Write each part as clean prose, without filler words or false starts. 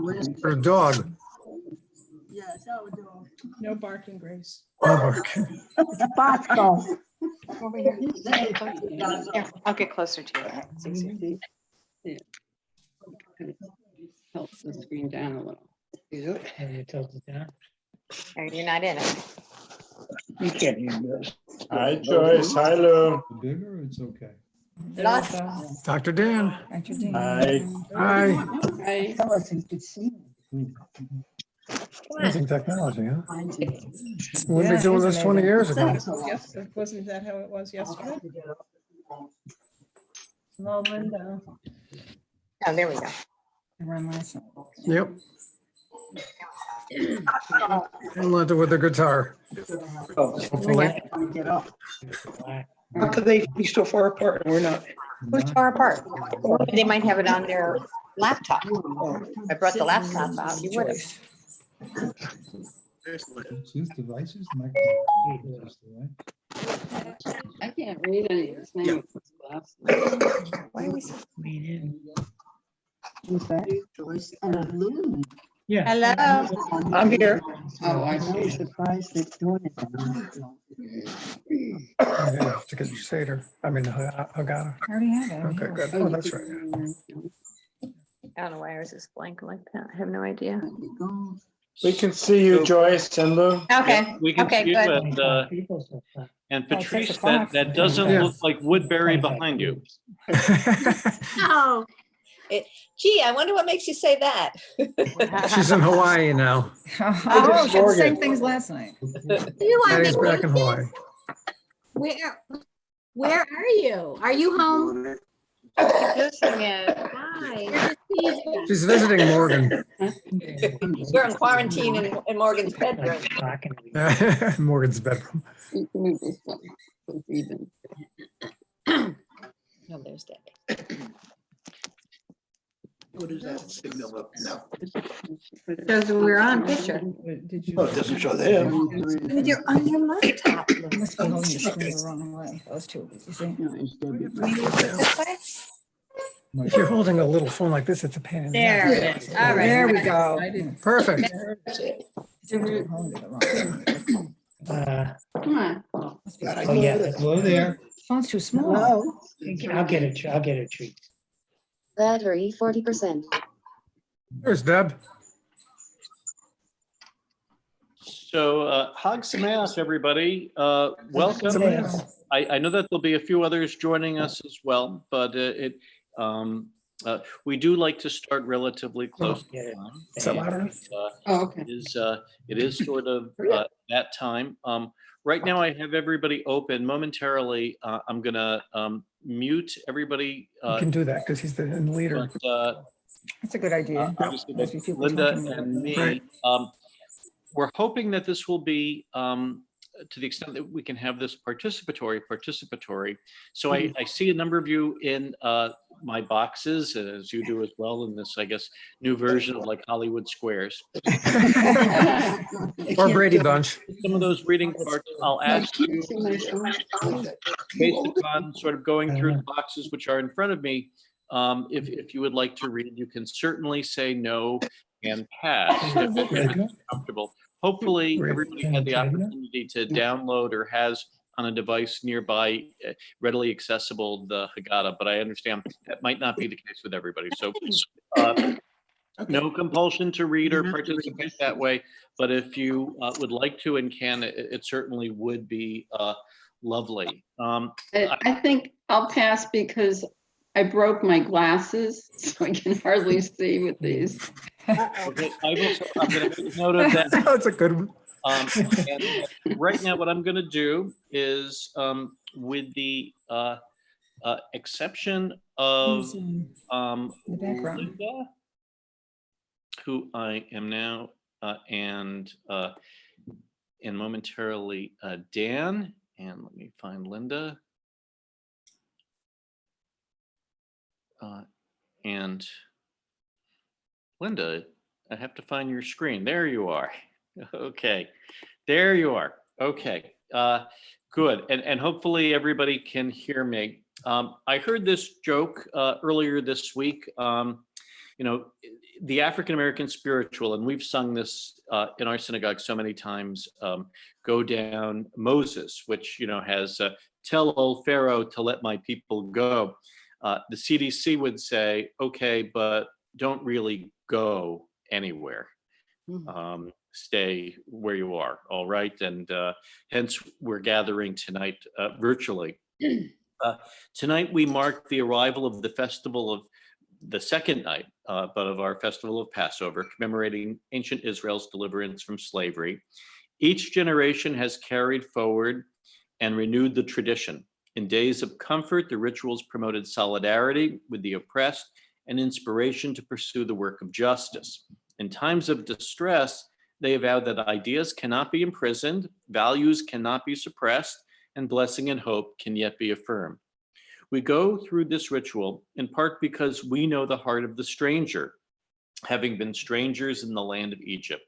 Or a dog. Yes, I would do. No barking, Grace. No barking. It's Bosco. Over here. Here, I'll get closer to you. It's easier. Tilt the screen down a little. Have you tilted it down? There, you're not in it. You can't hear this. Hi, Joyce. Hi, Lou. Bigger, it's okay. Lost. Dr. Dan. Hi. Hi. I Tell us if you could see. Using technology, huh? We wouldn't be doing this 20 years ago. Yes, wasn't that how it was yesterday? Hello, Linda. Oh, there we go. Yep. And Linda with the guitar. Hopefully. Get up. How could they be so far apart and we're not? Who's far apart? They might have it on their laptop. If I brought the laptop out, you would have. It's his devices. I can't read any of his name with this glasses. Why are we so? Who's that? Joyce and Lou. Yeah, Hello. I'm here. Oh, I I'm see. surprised they're doing it. To get your Seder. I mean, Haggadah. I already have it. Okay, good. Oh, that's right. I don't know why ours is blank like that. I have no idea. We can see you, Joyce and Lou. Okay. We can Okay, see you, good. and Oh, 6 Patrice, o'clock. that doesn't Yeah. look like Woodbury behind you. No. Gee, I wonder what makes you say that. She's in Hawaii now. Oh, she had the same things last night. You are Patty's back in vacation? Hawaii. Where are you? Are you home? Hi. She's visiting Morgan. We're in quarantine in Morgan's bedroom. Morgan's bedroom. You can move this one, so it's even. Oh, there's Debbie. What is that signal up now? Because we're on picture. Did you? Oh, it doesn't show them. But you're on your laptop. You must be holding the screen the wrong way. Those two, you see? This way? If you're holding a little phone like this, it's a pain in the There neck. it is. All right. There we go. Perfect. Come on. God, I Oh, know yeah, that. hello there. Phone's too small. Hello. I'll get it. I'll get a treat. Battery 40%. There's Deb. So Hag Sameach, everybody. Welcome. Sameach. I know that there'll be a few others joining us as well, but we do like to start relatively close. Yeah. to time, Is that and, louder? Oh, okay. it is sort of that time. Right now, I have everybody open. Momentarily, I'm gonna mute everybody. You can do that because he's the leader. But, That's a good idea. obviously, Must be with people Linda talking about and it. me, Right. we're hoping that this will be, to the extent that we can have this participatory. So I see a number of you in my boxes, as you do as well, in this, I guess, new version of like Hollywood Squares. Or Brady Bunch. Some of those reading parts, I'll ask you, based upon sort of going through the boxes which are in front of me, if you would like to read, you can certainly say no and pass if you're comfortable. Hopefully, everybody had the opportunity to download or has on a device nearby readily accessible the Haggadah, but I understand that might not be the case with everybody. So no compulsion to read or participate that way, but if you would like to and can, it certainly would be lovely. I think I'll pass because I broke my glasses, so I can hardly see with these. Okay, I'm going to make note of that. That's a good one. And right now, what I'm going to do is, with the exception of In the background. Linda, who I am now, and momentarily Dan, and let me find Linda. And Linda, I have to find your screen. There you are. Okay, there you are. Okay, good. And hopefully everybody can hear me. I heard this joke earlier this week. the African-American spiritual, and we've sung this in our synagogue so many times, go down Moses, which, has tell old Pharaoh to let my people go. The CDC would say, okay, but don't really go anywhere. Stay where you are, all right? And hence we're gathering tonight virtually. Tonight we mark the arrival of the festival of the second night, but of our festival of Passover, commemorating ancient Israel's deliverance from slavery. Each generation has carried forward and renewed the tradition. In days of comfort, the rituals promoted solidarity with the oppressed and inspiration to pursue the work of justice. In times of distress, they vowed that ideas cannot be imprisoned, values cannot be suppressed, and blessing and hope can yet be affirmed. We go through this ritual in part because we know the heart of the stranger, having been strangers in the land of Egypt.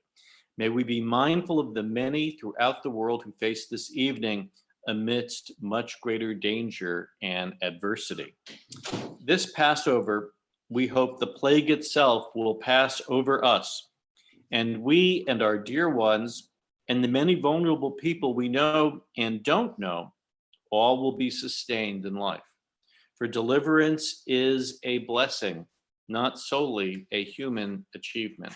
May we be mindful of the many throughout the world who face this evening amidst much greater danger and adversity. This Passover, we hope the plague itself will pass over us, and we and our dear ones and the many vulnerable people we know and don't know, all will be sustained in life. For deliverance is a blessing, not solely a human achievement.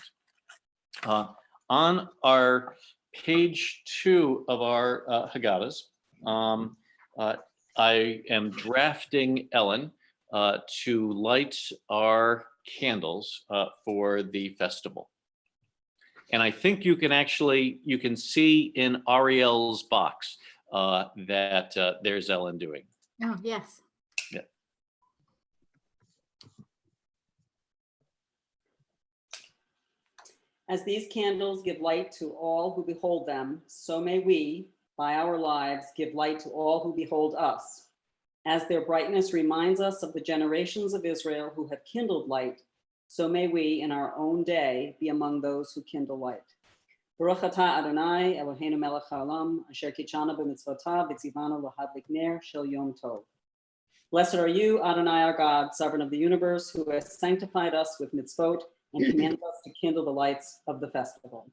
On our page 2 of our Haggadahs, I am drafting Ellen to light our candles for the festival. And I think you can see in Ariel's box that there's Ellen doing. Oh, yes. Yeah. As these candles give light to all who behold them, so may we, by our lives, give light to all who behold us. As their brightness reminds us of the generations of Israel who have kindled light, so may we in our own day be among those who kindle light. Baruch atah Adonai Eloheinu melech haolam, asher kitshanu b'mitzvotav v'tzivanu lahadlik ner shel yom tov. Blessed are you, Adonai our God, sovereign of the universe, who has sanctified us with mitzvot and commands us to kindle the lights of the festival.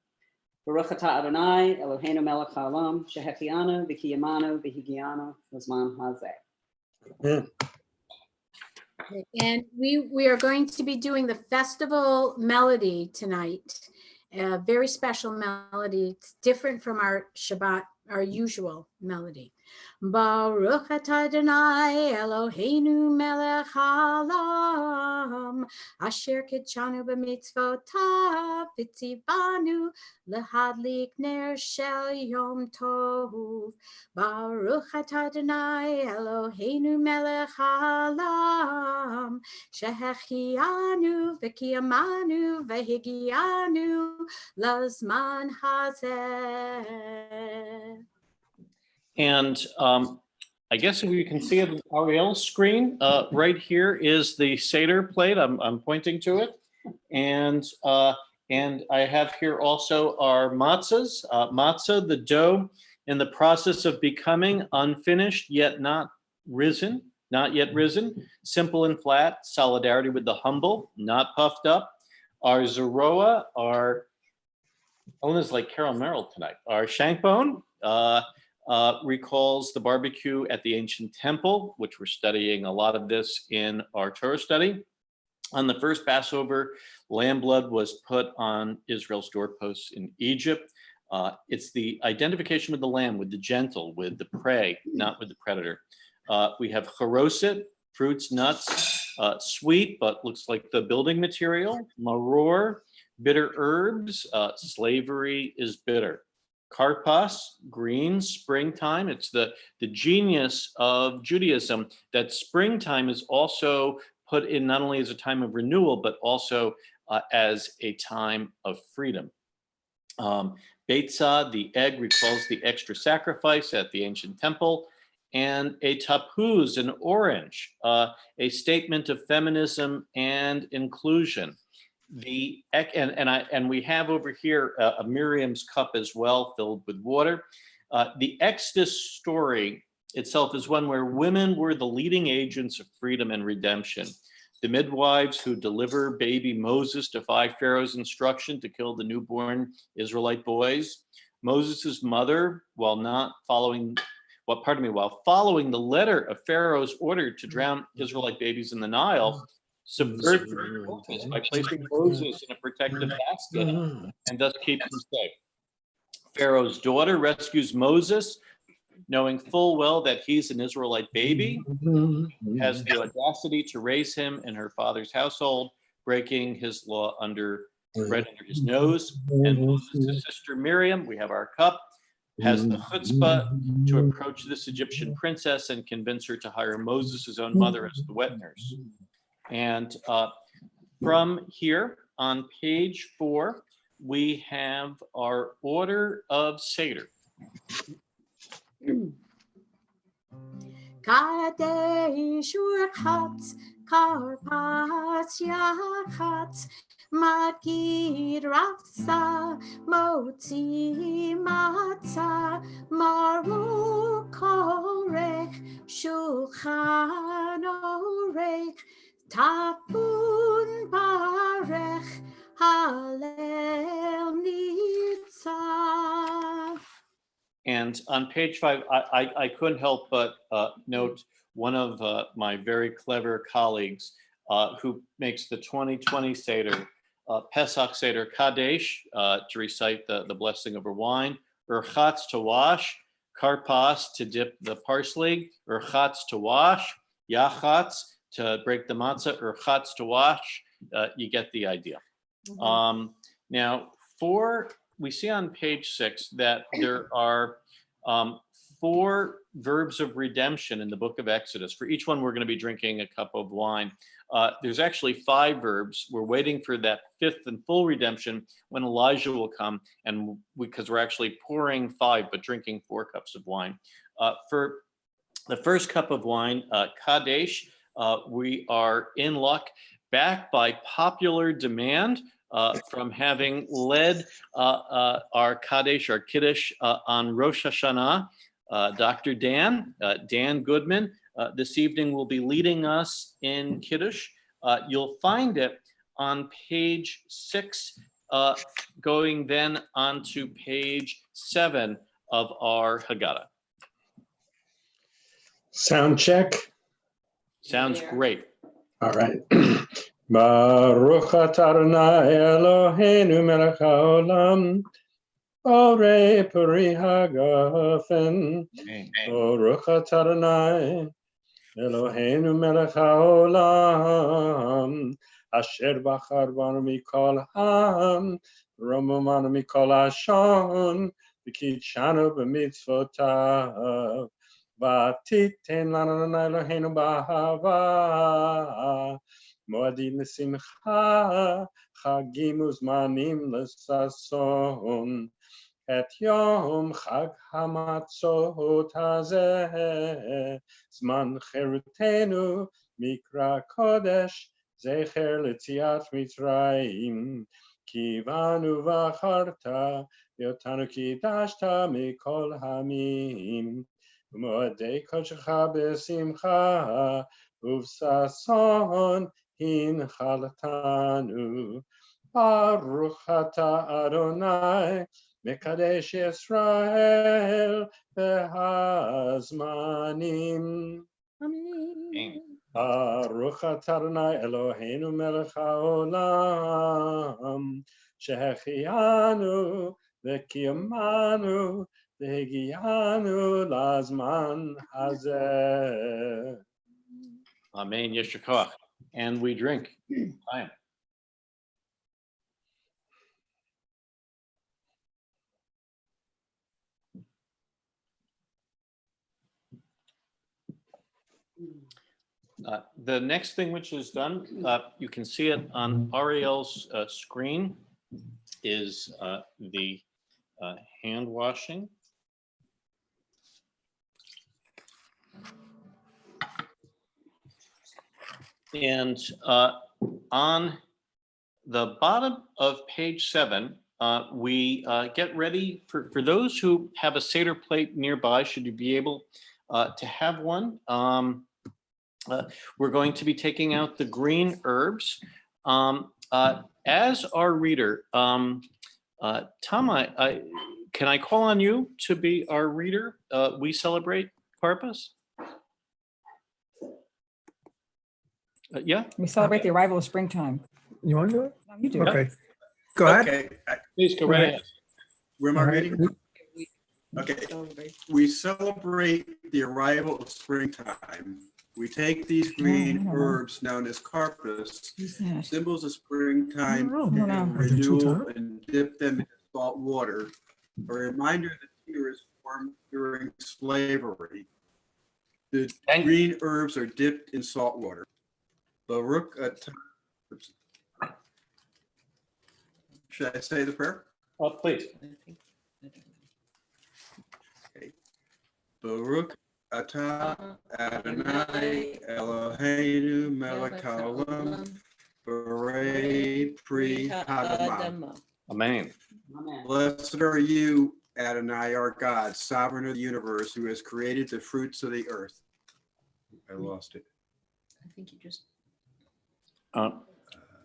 Baruch atah Adonai Eloheinu melech haolam, shehechianu v'kiyamanu v'higianu l'zman hazeh. And we are going to be doing the festival melody tonight, a very special melody. It's different from our Shabbat, our usual melody. Baruch atah Adonai Eloheinu melech haolam, asher kitshanu b'mitzvotav v'tzivanu lahadlik ner shel yom tov. Baruch atah Adonai Eloheinu melech haolam, shehechianu v'kiyamanu v'higianu lazman hazeh. And I guess if you can see it on Ariel's screen, right here is the Seder plate. I'm pointing to it. And I have here also our matzahs. Matzah, the dough in the process of becoming unfinished, yet not yet risen, simple and flat, solidarity with the humble, not puffed up. Our Zeroa, our Ellen is like Carol Merrill tonight. Our shankbone recalls the barbecue at the ancient temple, which we're studying a lot of this in our Torah study. On the first Passover, lamb blood was put on Israel's doorposts in Egypt. It's the identification with the lamb, with the gentle, with the prey, not with the predator. We have charoset, fruits, nuts, sweet, but looks like the building material. Maror, bitter herbs. Slavery is bitter. Karpas, green, springtime. It's the genius of Judaism that springtime is also put in not only as a time of renewal, but also as a time of freedom. Beitzah, the egg, recalls the extra sacrifice at the ancient temple. And a tapuz, an orange, a statement of feminism and inclusion. We have over here a Miriam's cup as well, filled with water. The Exodus story itself is one where women were the leading agents of freedom and redemption. the midwives who deliver baby Moses defy Pharaoh's instruction to kill the newborn Israelite boys. Moses' mother, while following the letter of Pharaoh's order to drown Israelite babies in the Nile, subverts the purpose by placing Moses in a protective basket and thus keeps him safe. Pharaoh's daughter rescues Moses, knowing full well that he's an Israelite baby, has the audacity to raise him in her father's household, breaking his law right under his nose. And Moses' sister Miriam, we have our cup, has the chutzpah to approach this Egyptian princess and convince her to hire Moses' own mother as the wet nurse. And from here on page 4, we have our order of Seder. Kadesh urchatz karpas yachatz magid rafsa motzi matza maru korech shulchan orech tapun barech halel nitzah. And on page 5, I couldn't help but note one of my very clever colleagues who makes the 2020 Seder, Pesach Seder Kadesh, to recite the blessing over wine, Urchatz to wash, Karpas to dip the parsley, Urchatz to wash, Yachatz to break the matzah, Urchatz to wash. You get the idea. Now, we see on page 6 that there are 4 verbs of redemption in the book of Exodus. For each one, we're going to be drinking a cup of wine. There's actually 5 verbs. We're waiting for that 5th and full redemption when Elijah will come, and because we're actually pouring 5 but drinking 4 cups of wine. For the first cup of wine, Kadesh, we are in luck, backed by popular demand. From having led our Kaddish, our Kiddush on Rosh Hashanah, Dr. Dan Goodman, this evening will be leading us in Kiddush. You'll find it on page 6, going then onto page 7 of our Haggadah. Sound check. Sounds great. All right. Baruch atah Adonai Eloheinu melech haolam, borei peri hagafen. Baruch atah Adonai Eloheinu melech haolam, asher bachar banu mikol ha'am, romanu mikol hashon, v'kidshanu b'mitzvotav, v'titen lanu Adonai Eloheinu b'ahava. Moadim l'simcha, chagim uzmanim l'sason, et yom chag hamatzot hazeh, zman cherutenu mikra kodesh, zecher l'tziat mitzrayim, kivanu v'acharta, yotanu kidashta mikol hamim, moadei kodshecha b'simcha, uvsason, in chalatanu, Baruch atah Adonai, Mekadesh Yisrael behazmanim. Amen. Baruch atah Adonai Eloheinu melech haolam, shehechianu v'kiyamanu v'higiyanu lazman hazeh. Amen. Yeshar koach. And we drink. Time. The next thing which is done, you can see it on Ariel's screen, is the hand washing. And on the bottom of page 7, we get ready for those who have a Seder plate nearby, should you be able to have one. we're going to be taking out the green herbs. As our reader, Tom, can I call on you to be our reader? We celebrate Karpas? Yeah? We celebrate the arrival of springtime. You want to do it? No, you do. Okay. Go ahead. Okay, Please go right ahead. where am I All right. reading? Okay, we celebrate the arrival of springtime. We take these green herbs known as carpus, Who's that? symbols of springtime I don't know. and Are they too renewal, tough? and dip them in salt water. A reminder that Peter is formed during slavery. The green herbs are dipped in salt water. Baruch atah. Should I say the prayer? Please. Okay. Baruch atah Adonai Eloheinu melech haolam borei pri hadamah. Amen. Amen. Blessed are you, Adonai, our God, sovereign of the universe, who has created the fruits of the earth. I lost it. I think you just.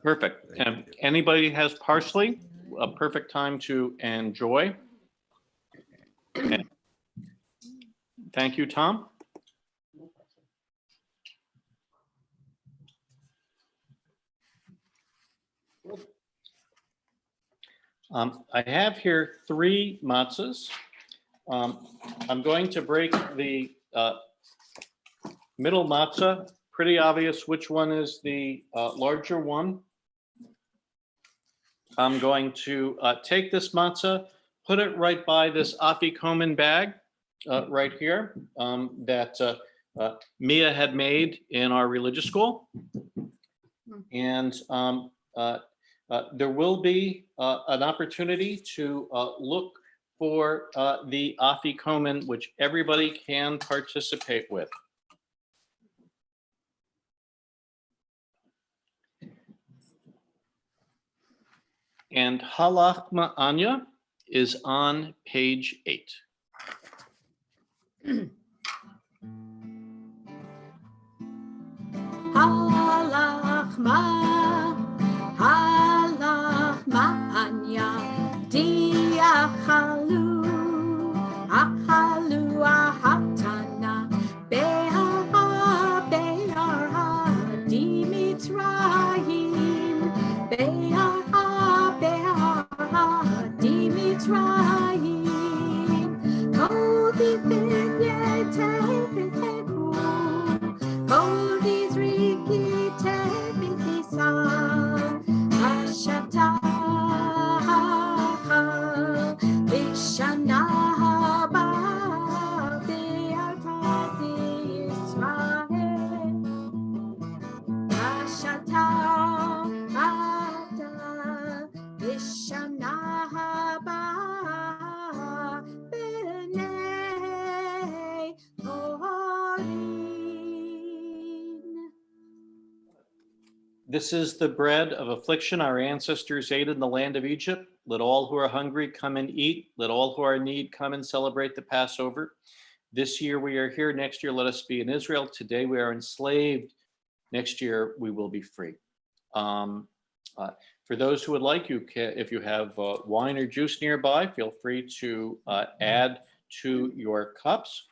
Perfect. Anybody has parsley? A perfect time to enjoy. And thank you, Tom. I have here 3 matzahs. I'm going to break the middle matzah. Pretty obvious which one is the larger one. I'm going to take this matzah, put it right by this afikomen bag right here that Mia had made in our religious school. And there will be an opportunity to look for the afikomen, which everybody can participate with. And Halachma Anya is on page 8. Halachma anya diachalu achalu ahatana be'ara be'ara dimitzrayim be'ara be'ara dimitzrayim kol difin yetepeteku kol dizriki tepitisa ashata Vishana haba be'atati Yisrael ashata ata Vishana haba b'nei Orin. This is the bread of affliction our ancestors ate in the land of Egypt. Let all who are hungry come and eat. Let all who are in need come and celebrate the Passover. This year we are here. Next year let us be in Israel. Today we are enslaved. Next year we will be free. For those who would like, if you have wine or juice nearby, feel free to add to your cups.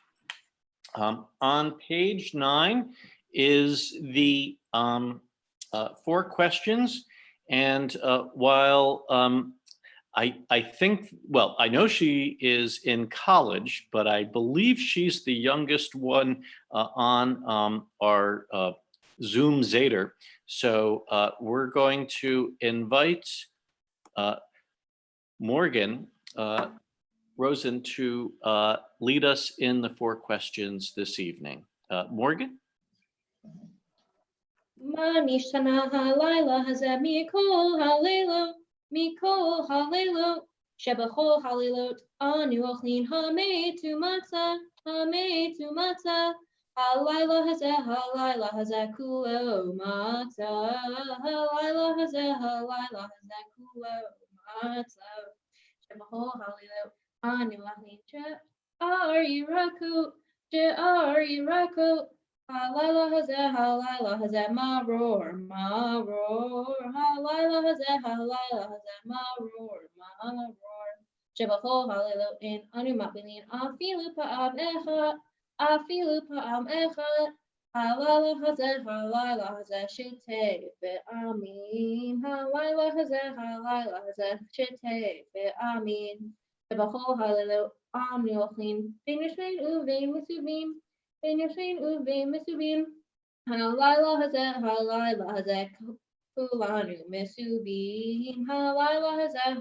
On page 9 is the 4 questions. And while I think, well, I know she is in college, but I believe she's the youngest one on our Zoom Seder. So we're going to invite Morgan Rosen to lead us in the 4 questions this evening. Morgan? Ma nishtana halayla hazeh mikol halelo shebachol halelot anu ochlin hametu matzah halayla hazeh kulo matzah halayla hazeh kulo matzah shebachol halelot anu ochlin she'ar yiraku Halila hazeh, halila hazeh, maror, maror. Halila hazeh, halila hazeh, maror, maror. Shebacho halilo in anu mapilin afilu pa'am echad, afilu pa'am echad. Halila hazeh, halila hazeh, shitei be'amin. Halila hazeh, shitei be'amin. Shebacho halilo anu yochin, vein yishvein uvein misuvim. In your train uve misubin. Halila hazeh, halila hazeh, kulanu misubin. Halila hazeh,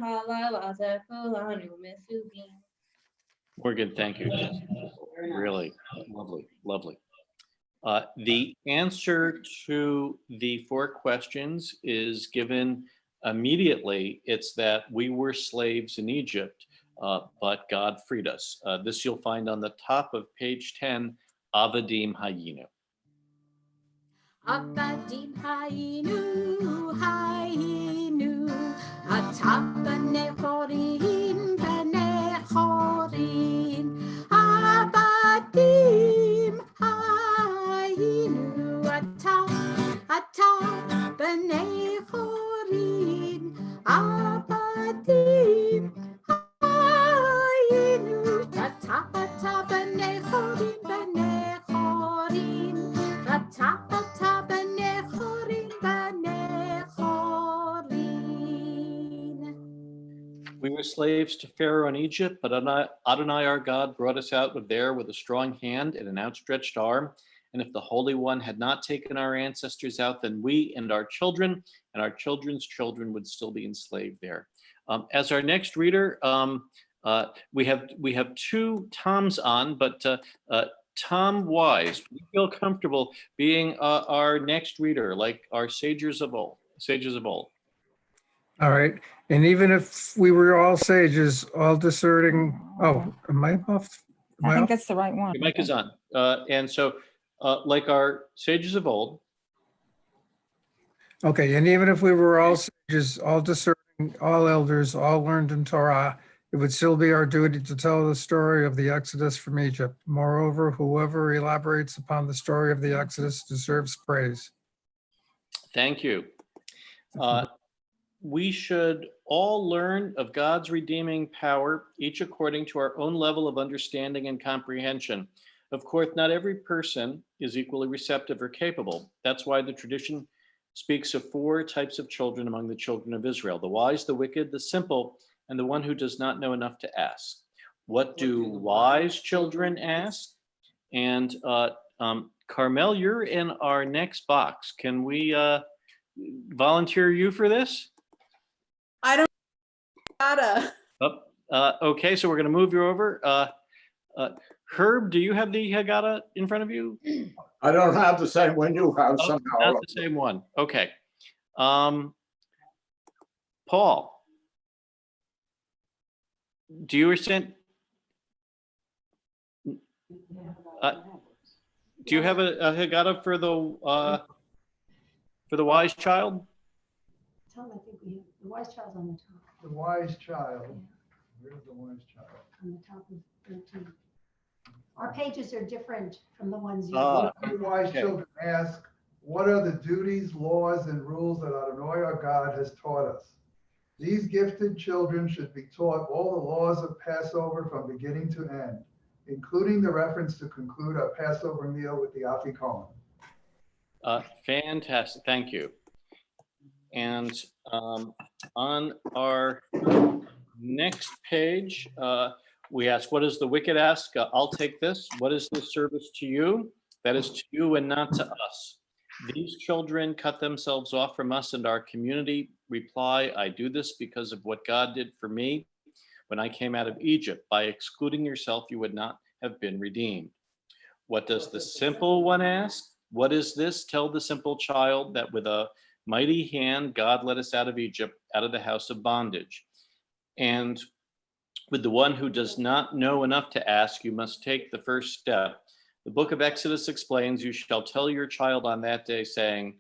kulanu misubin. Morgan, thank you. Really lovely, lovely. The answer to the 4 questions is given immediately. It's that we were slaves in Egypt, but God freed us. This you'll find on the top of page 10, Avadim Hayinu. Abadim hayinu, hayinu, atam b'nei chorin, b'nei chorin. Abadim hayinu, atam b'nei chorin. Abadim hayinu, atam b'nei chorin, b'nei chorin. We were slaves to Pharaoh in Egypt, but Adonai our God brought us out of there with a strong hand and an outstretched arm. And if the Holy One had not taken our ancestors out, then we and our children and our children's children would still be enslaved there. As our next reader, we have 2 Toms on, but Tom Wise, do you feel comfortable being our next reader, like our sages of old? All right. And even if we were all sages, all discerning, oh, am I off? I think that's the right one. Your mic is on. And so, like our sages of old. Okay, and even if we were all sages, all discerning, all elders, all learned in Torah, it would still be our duty to tell the story of the Exodus from Egypt. Moreover, whoever elaborates upon the story of the Exodus deserves praise. Thank you. We should all learn of God's redeeming power, each according to our own level of understanding and comprehension. Of course, not every person is equally receptive or capable. That's why the tradition speaks of 4 types of children among the children of Israel: the wise, the wicked, the simple, and the one who does not know enough to ask. What do wise children ask? And Carmel, you're in our next box. Can we volunteer you for this? I don't gotta. Okay, so we're going to move you over. Herb, do you have the Haggadah in front of you? I don't have the same one you have somehow. Not the same one. Okay. Paul, do you understand? Do you have a Haggadah for the wise child? Tom, I think we have, the wise child's on the top, The wise child. Where's the wise child? on the top of 13. Our pages are different from the ones you. What do wise children ask? What are the duties, laws, and rules that Adonai our God has taught us? These gifted children should be taught all the laws of Passover from beginning to end, including the reference to conclude our Passover meal with the Afikoman. Fantastic, thank you. And on our next page, we ask, what does the wicked ask? I'll take this. What is this service to you? That is to you and not to us. These children cut themselves off from us and our community. Reply, I do this because of what God did for me when I came out of Egypt. By excluding yourself, you would not have been redeemed. What does the simple one ask? What is this? Tell the simple child that with a mighty hand, God led us out of Egypt, out of the house of bondage. And with the one who does not know enough to ask, you must take the first step. The book of Exodus explains, you shall tell your child on that day, saying,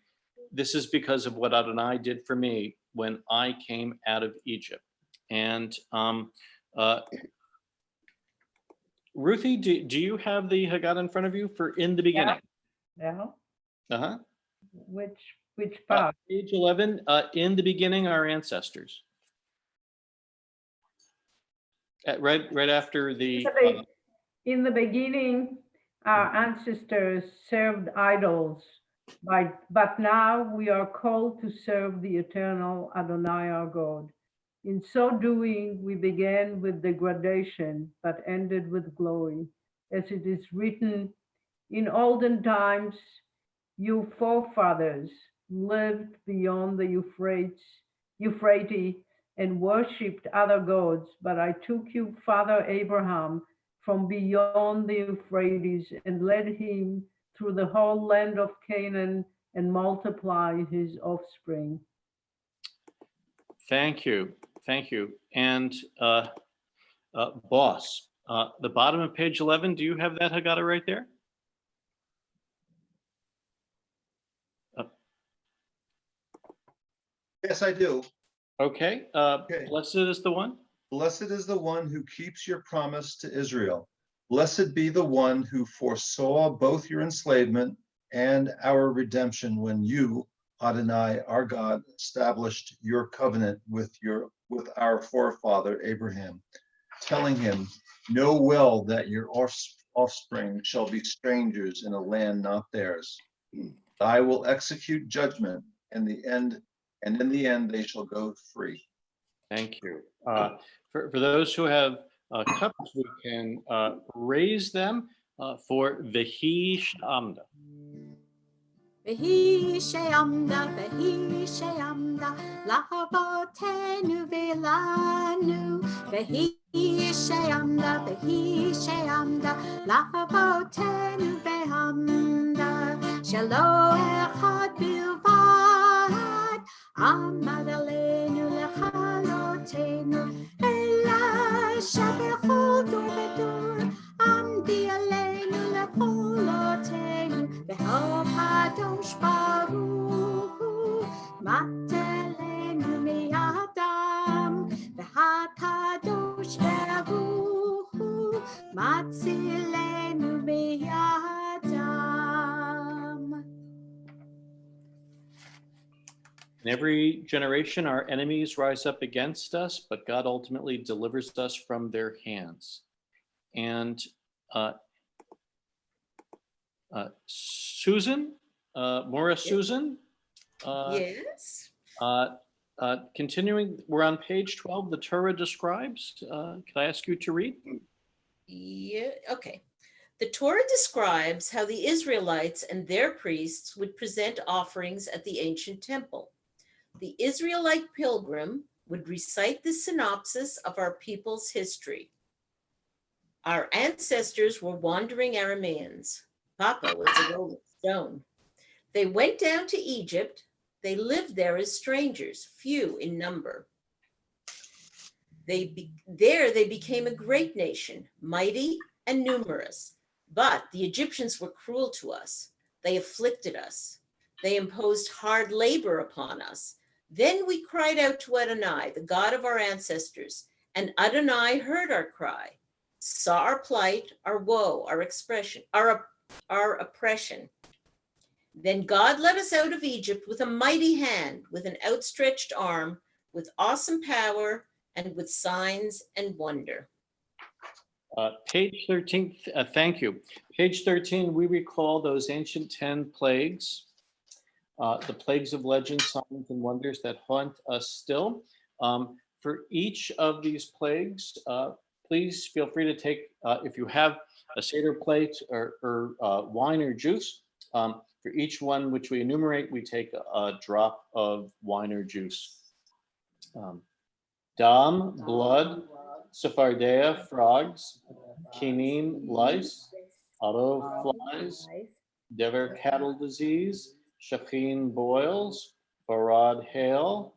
this is because of what Adonai did for me when I came out of Egypt. And Ruthie, do you have the Haggadah in front of you for in the beginning? Yeah, Uh-huh. which part? Page 11, in the beginning, our ancestors. Right after the, In the beginning, our ancestors served idols, but now we are called to serve the eternal Adonai our God. In so doing, we began with degradation, but ended with glory. As it is written, in olden times, your forefathers lived beyond the Euphrates and worshipped other gods, but I took you, Father Abraham, from beyond the Euphrates and led him through the whole land of Canaan and multiplied his offspring. thank you. And boss, the bottom of page 11, do you have that Haggadah right there? Yes, I do. Okay, blessed is the one. Blessed is the one who keeps your promise to Israel. Blessed be the one who foresaw both your enslavement and our redemption when you, Adonai, our God, established your covenant with our forefather Abraham, telling him, know well that your offspring shall be strangers in a land not theirs. I will execute judgment in the end, and in the end they shall go free. Thank you. For those who have cups, we can raise them for Vehi Shamda. Vehi she'amda, lahavotenu velanu. Vehi she'amda, lahavotenu vehamda. Shelo echad bilvad, amad aleinu lechalotenu. Ela shebechol dur v'dur, amdi aleinu lecholotenu. V'hol kadosh baruch hu, matelenu mi'adam. V'hakadosh baruch hu, matzilenu mi'adam. In every generation, our enemies rise up against us, but God ultimately delivers us from their hands. And Susan, Maura Susan. Yes. Continuing, we're on page 12, the Torah describes. Can I ask you to read? Yeah, okay. The Torah describes how the Israelites and their priests would present offerings at the ancient temple. The Israelite pilgrim would recite the synopsis of our people's history. Our ancestors were wandering Arameans. Papa was a rolling stone. They went down to Egypt. They lived there as strangers, few in number. There they became a great nation, mighty and numerous. But the Egyptians were cruel to us. They afflicted us. They imposed hard labor upon us. Then we cried out to Adonai, the God of our ancestors, and Adonai heard our cry, saw our plight, our woe, our oppression. Then God led us out of Egypt with a mighty hand, with an outstretched arm, with awesome power, and with signs and wonder. Page 13, thank you. Page 13, we recall those ancient 10 plagues, the plagues of legends, signs, and wonders that haunt us still. For each of these plagues, please feel free to take, if you have a Seder plate or wine or juice, for each one which we enumerate, we take a drop of wine or juice. Dam, blood, Sephardia, frogs, Kinin, lice, Otto, flies, Dever, cattle disease, Shachin, boils, Barad, hail,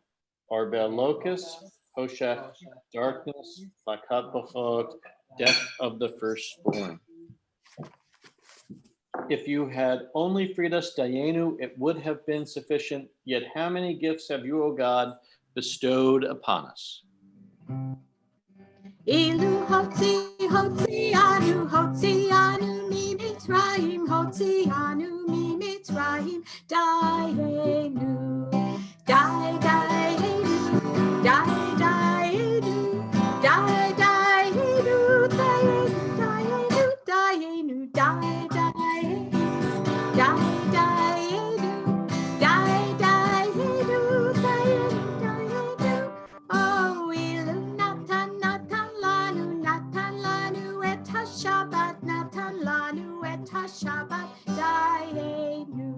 Arbel, locust, Hoshech, darkness, Lakat, bachot, death of the firstborn. If you had only freed us, Dayenu, it would have been sufficient. Yet how many gifts have you, O God, bestowed upon us? Ilu hotzi anu mi Mitzrayim, hotzi anu mi Mitzrayim, Dayenu, Dayenu, Dayenu, Dayenu, Dayenu, Dayenu, Oh, Ilu Natan Natan Lanu Natan Lanu et HaShabbat Natan Lanu et HaShabbat Dayenu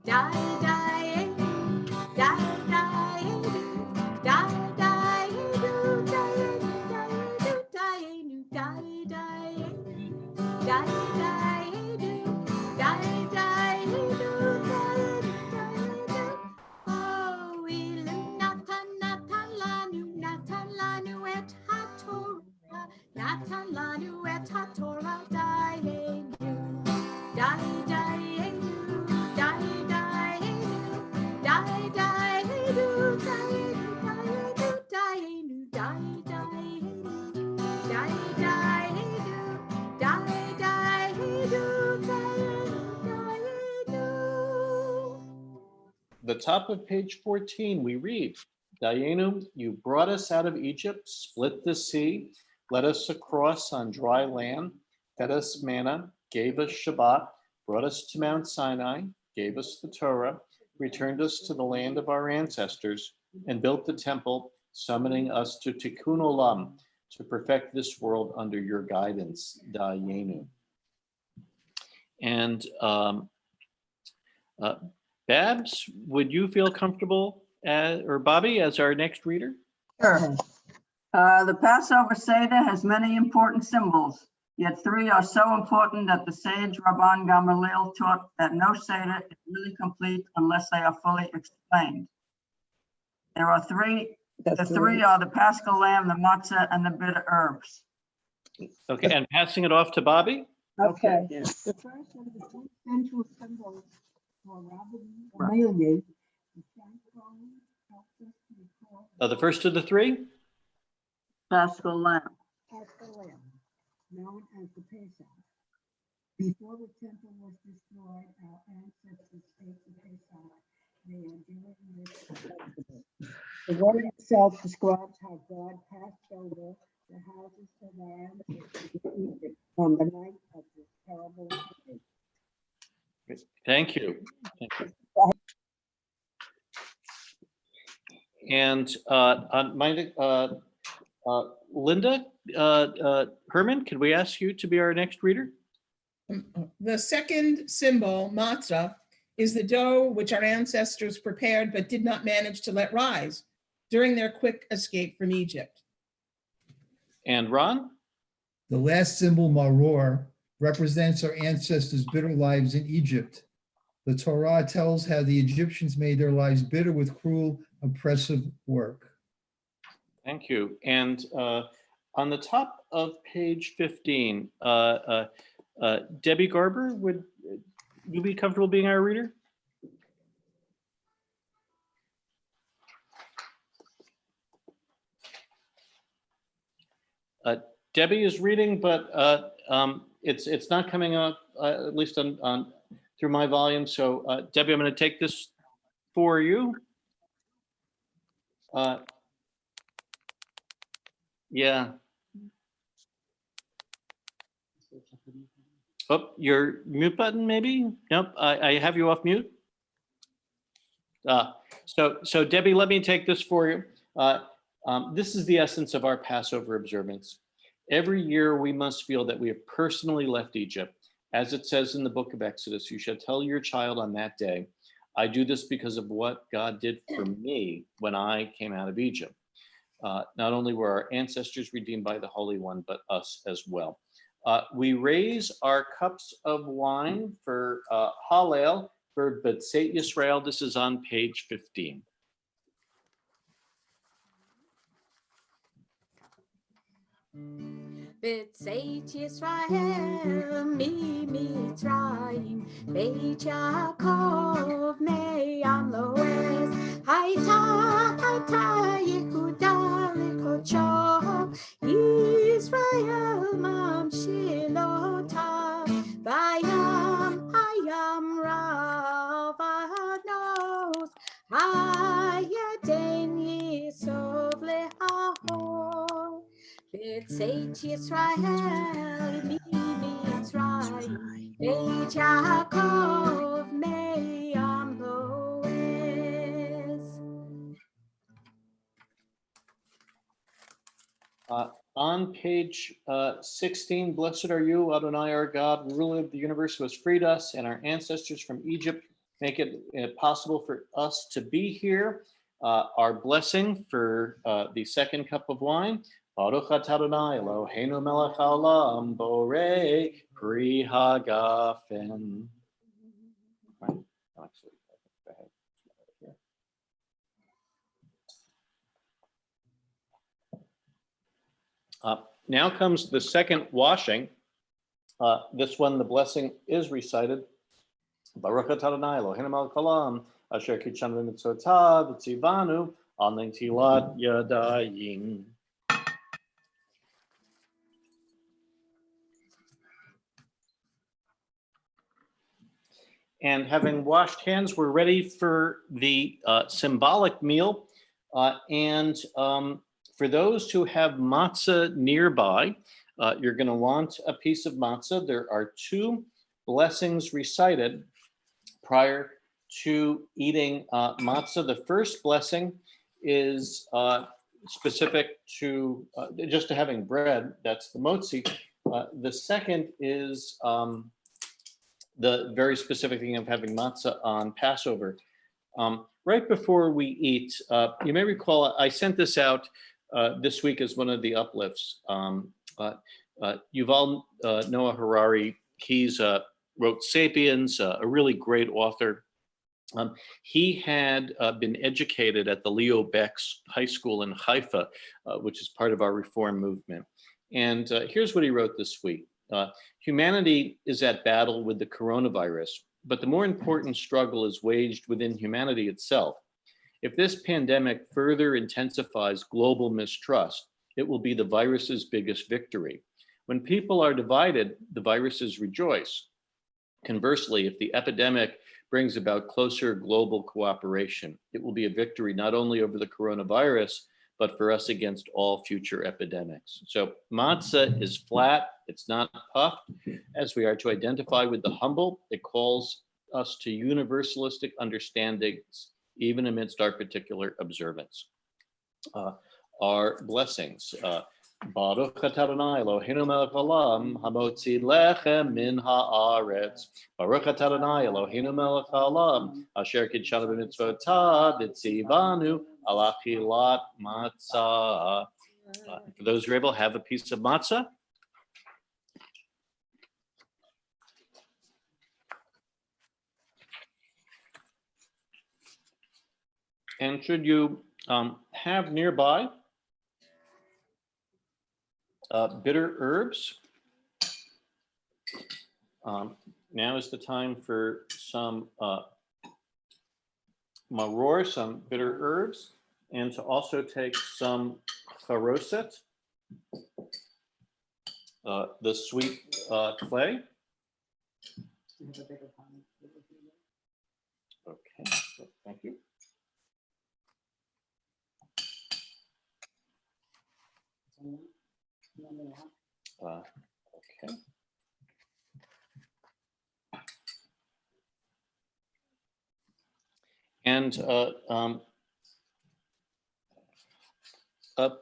Dayenu Dayenu Dayenu Dayenu Oh, Ilu Natan Natan Lanu et HaTorah Natan Lanu et HaTorah Dayenu Dayenu Dayenu Dayenu Dayenu The top of page 14, we read, Dayenu, you brought us out of Egypt, split the sea, led us across on dry land, fed us manna, gave us Shabbat, brought us to Mount Sinai, gave us the Torah, returned us to the land of our ancestors, and built the temple, summoning us to Tikkun Olam, to perfect this world under your guidance, Dayenu. And Babs, would you feel comfortable, or Bobby, as our next reader? Sure. The Passover Seder has many important symbols, yet 3 are so important that the sage Rabban Gamaliel taught that no Seder is really complete unless they are fully explained. There are 3. The 3 are the Paschal lamb, the matzah, and the bitter herbs. Okay, and passing it off to Bobby? Okay. The first of the 3 central symbols for Rabbi Gamaliel, the sanctuary, helps us to recall The first of the 3? Paschal lamb. Paschal lamb, known as the Pesach. Before the temple was destroyed, our ancestors ate the Pesach. They are given this festival. The word itself describes how God passed over the houses of our ancestors in Egypt on the night of this terrible plague. Thank you. Thank you. And Linda Herman, could we ask you to be our next reader? The second symbol, matzah, is the dough which our ancestors prepared but did not manage to let rise during their quick escape from Egypt. And Ron? The last symbol, maror, represents our ancestors' bitter lives in Egypt. The Torah tells how the Egyptians made their lives bitter with cruel, oppressive work. Thank you. And on the top of page 15, Debbie Garber, would you be comfortable being our reader? Debbie is reading, but it's not coming up, at least on through my volume. So Debbie, I'm going to take this for you. Yeah. Oh, your mute button, maybe? Nope, I have you off mute. So Debbie, let me take this for you. This is the essence of our Passover observance. Every year we must feel that we have personally left Egypt. As it says in the book of Exodus, you shall tell your child on that day, I do this because of what God did for me when I came out of Egypt. Not only were our ancestors redeemed by the Holy One, but us as well. We raise our cups of wine for Hallel, for B'tzeit Yisrael. This is on page 15. B'tzeit Yisrael mi Mitzrayim, Beit Yaakov me'am lo'ez, Hayta Yehuda l'kodsho, Yisrael mamshilotav, Vayam hayam ra. Seit Yisrael mi Mitzrayim, Beit Yaakov me'am lo'ez. On page 16, blessed are you, Adonai our God, ruler of the universe, who has freed us and our ancestors from Egypt, make it possible for us to be here. Our blessing for the second cup of wine. Baruch atah Adonai Eloheinu melech haolam borei pri hagafen. Right. Actually, go ahead. Now comes the second washing. This one, the blessing is recited. Baruch atah Adonai Eloheinu melech haolam asher kitshanu b'mitzvotav v'tzivanu al netilat yadayim. And having washed hands, we're ready for the symbolic meal. For those who have matzah nearby, you're going to want a piece of matzah. There are two blessings recited prior to eating matzah. The first blessing is specific to just to having bread. That's the motzi. The second is the very specific thing of having matzah on Passover. Right before we eat, you may recall I sent this out this week as one of the uplifts. Yuval Noah Harari, he's wrote *Sapiens*, a really great author. He had been educated at the Leo Beck's High School in Haifa, which is part of our Reform movement. And here's what he wrote this week. Humanity is at battle with the coronavirus, but the more important struggle is waged within humanity itself. If this pandemic further intensifies global mistrust, it will be the virus's biggest victory. When people are divided, the viruses rejoice. Conversely, if the epidemic brings about closer global cooperation, it will be a victory not only over the coronavirus, but for us against all future epidemics. So matzah is flat, it's not puffed. As we are to identify with the humble, it calls us to universalistic understandings, even amidst our particular observance. Our blessings. Baruch atah Adonai Eloheinu melech haolam hamotzi lechem min haaretz. Baruch atah Adonai Eloheinu melech haolam asher kitshanu b'mitzvotav v'tzivanu al achilat matzah. For those who are able, have a piece of matzah. And should you have nearby bitter herbs, now is the time for some maror, some bitter herbs, and to also take some charoset, the sweet clay. Okay, thank you. Okay. And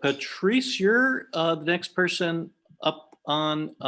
Patrice, you're the next person up on